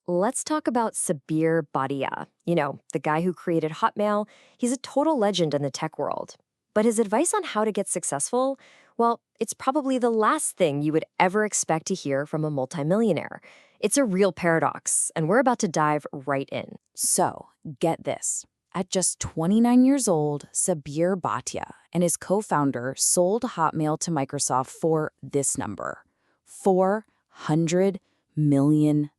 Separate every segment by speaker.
Speaker 1: Let's talk about Sabeer Bhatia. The guy who created Hotmail. He's a total legend in the tech world. But his advice on how to get successful, well, it's probably the last thing you would ever expect to hear from a multimillionaire. It's a real paradox, and we're about to dive right in.
Speaker 2: So, get this. At just 29 years old, Sabeer Bhatia and his co-founder sold Hotmail to Microsoft for this number, $400 million.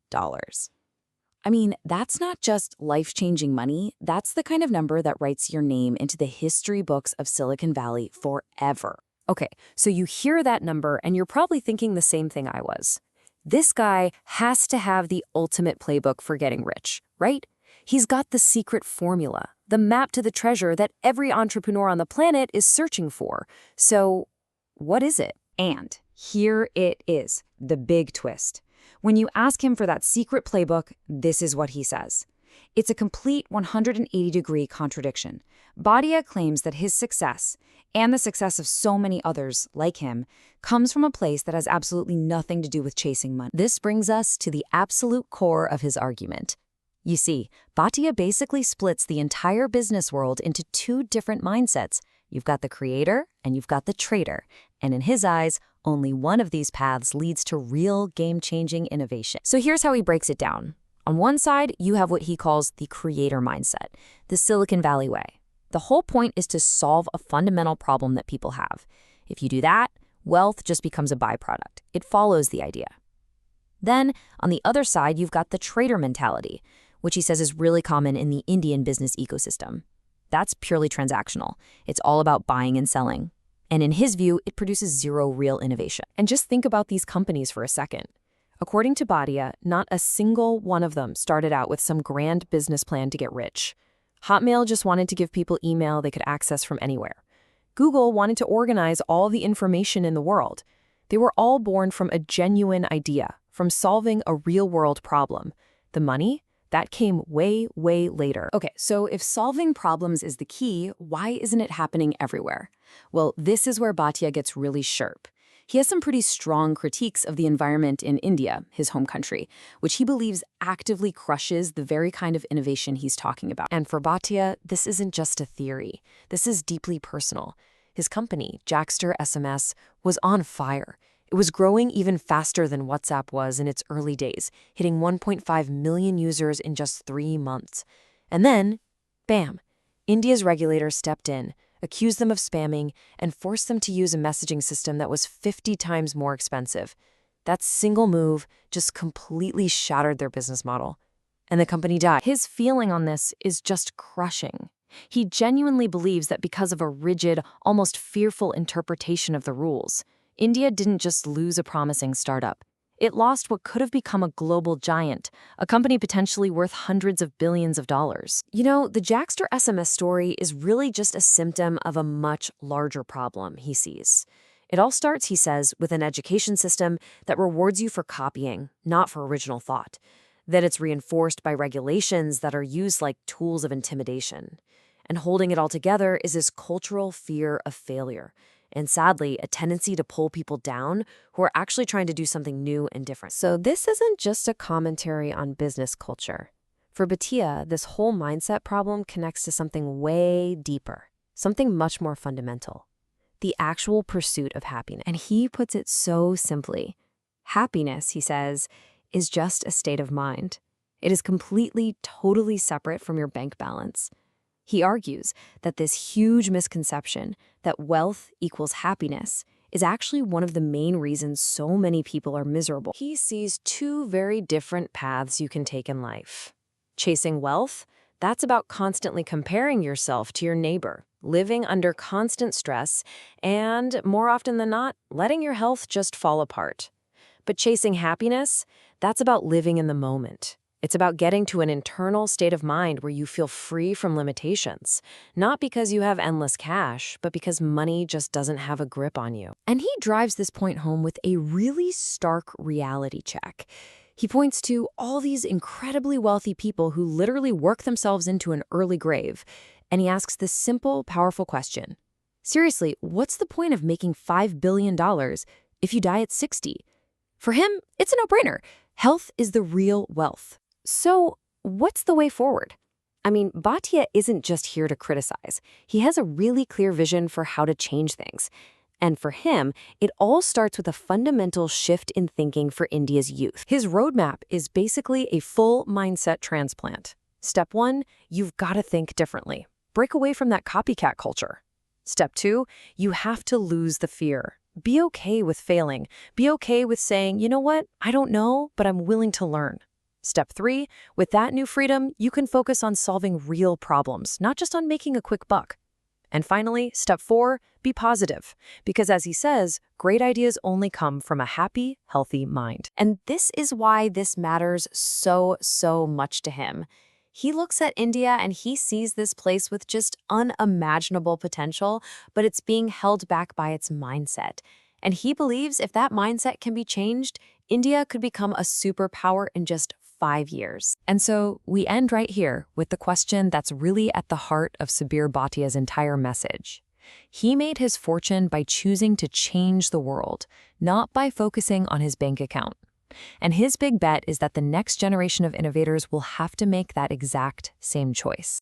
Speaker 2: I mean, that's not just life-changing money. That's the kind of number that writes your name into the history books of Silicon Valley forever.
Speaker 1: Okay, so you hear that number, and you're probably thinking the same thing I was. This guy has to have the ultimate playbook for getting rich, right? He's got the secret formula, the map to the treasure that every entrepreneur on the planet is searching for. So, what is it?
Speaker 2: And here it is, the big twist. When you ask him for that secret playbook, this is what he says. It's a complete 180-degree contradiction. Bhatia claims that his success, and the success of so many others like him, comes from a place that has absolutely nothing to do with chasing money.
Speaker 1: This brings us to the absolute core of his argument. You see, Bhatia basically splits the entire business world into two different mindsets. You've got the creator and you've got the trader. And in his eyes, only one of these paths leads to real game-changing innovation. So here's how he breaks it down. On one side, you have what he calls the creator mindset, the Silicon Valley way. The whole point is to solve a fundamental problem that people have. If you do that, wealth just becomes a byproduct. It follows the idea. Then, on the other side, you've got the trader mentality, which he says is really common in the Indian business ecosystem. That's purely transactional. It's all about buying and selling. And in his view, it produces zero real innovation. And just think about these companies for a second. According to Bhatia, not a single one of them started out with some grand business plan to get rich. Hotmail just wanted to give people email they could access from anywhere. Google wanted to organize all the information in the world. They were all born from a genuine idea, from solving a real-world problem. The money? That came way, way later.
Speaker 2: Okay, so if solving problems is the key, why isn't it happening everywhere? Well, this is where Bhatia gets really sharp. He has some pretty strong critiques of the environment in India, his home country, which he believes actively crushes the very kind of innovation he's talking about.
Speaker 1: And for Bhatia, this isn't just a theory. This is deeply personal. His company, Jax SMS, was on fire. It was growing even faster than WhatsApp was in its early days, hitting 1.5 million users in just 3 months. And then, bam, India's regulators stepped in, accused them of spamming, and forced them to use a messaging system that was 50 times more expensive. That single move just completely shattered their business model. And the company died. His feeling on this is just crushing. He genuinely believes that because of a rigid, almost fearful interpretation of the rules, India didn't just lose a promising startup. It lost what could have become a global giant, a company potentially worth hundreds of billions of dollars. The Jax SMS story is really just a symptom of a much larger problem he sees. It all starts, he says, with an education system that rewards you for copying, not for original thought. Then it's reinforced by regulations that are used like tools of intimidation. And holding it all together is this cultural fear of failure. And sadly, a tendency to pull people down who are actually trying to do something new and different. So this isn't just a commentary on business culture. For Bhatia, this whole mindset problem connects to something way deeper, something much more fundamental, the actual pursuit of happiness. And he puts it so simply. Happiness, he says, is just a state of mind. It is completely, totally separate from your bank balance. He argues that this huge misconception that wealth equals happiness is actually one of the main reasons so many people are miserable. He sees two very different paths you can take in life. Chasing wealth, that's about constantly comparing yourself to your neighbor, living under constant stress, and, more often than not, letting your health just fall apart. But chasing happiness, that's about living in the moment. It's about getting to an internal state of mind where you feel free from limitations, not because you have endless cash, but because money just doesn't have a grip on you. And he drives this point home with a really stark reality check. He points to all these incredibly wealthy people who literally work themselves into an early grave, and he asks this simple, powerful question. Seriously, what's the point of making $5 billion if you die at 60? For him, it's a no-brainer. Health is the real wealth. So, what's the way forward? I mean, Bhatia isn't just here to criticize. He has a really clear vision for how to change things. And for him, it all starts with a fundamental shift in thinking for India's youth. His roadmap is basically a full mindset transplant. Step 1, you've got to think differently. Break away from that copycat culture. Step 2, you have to lose the fear. Be okay with failing. Be okay with saying, you know what, I don't know, but I'm willing to learn. Step 3, with that new freedom, you can focus on solving real problems, not just on making a quick buck. And finally, step 4, be positive. Because as he says, great ideas only come from a happy, healthy mind.
Speaker 2: And this is why this matters so, so much to him. He looks at India and he sees this place with just unimaginable potential, but it's being held back by its mindset. And he believes if that mindset can be changed, India could become a superpower in just 5 years.
Speaker 1: And so we end right here with the question that's really at the heart of Sabeer Bhatia's entire message. He made his fortune by choosing to change the world, not by focusing on his bank account. And his big bet is that the next generation of innovators will have to make that exact same choice.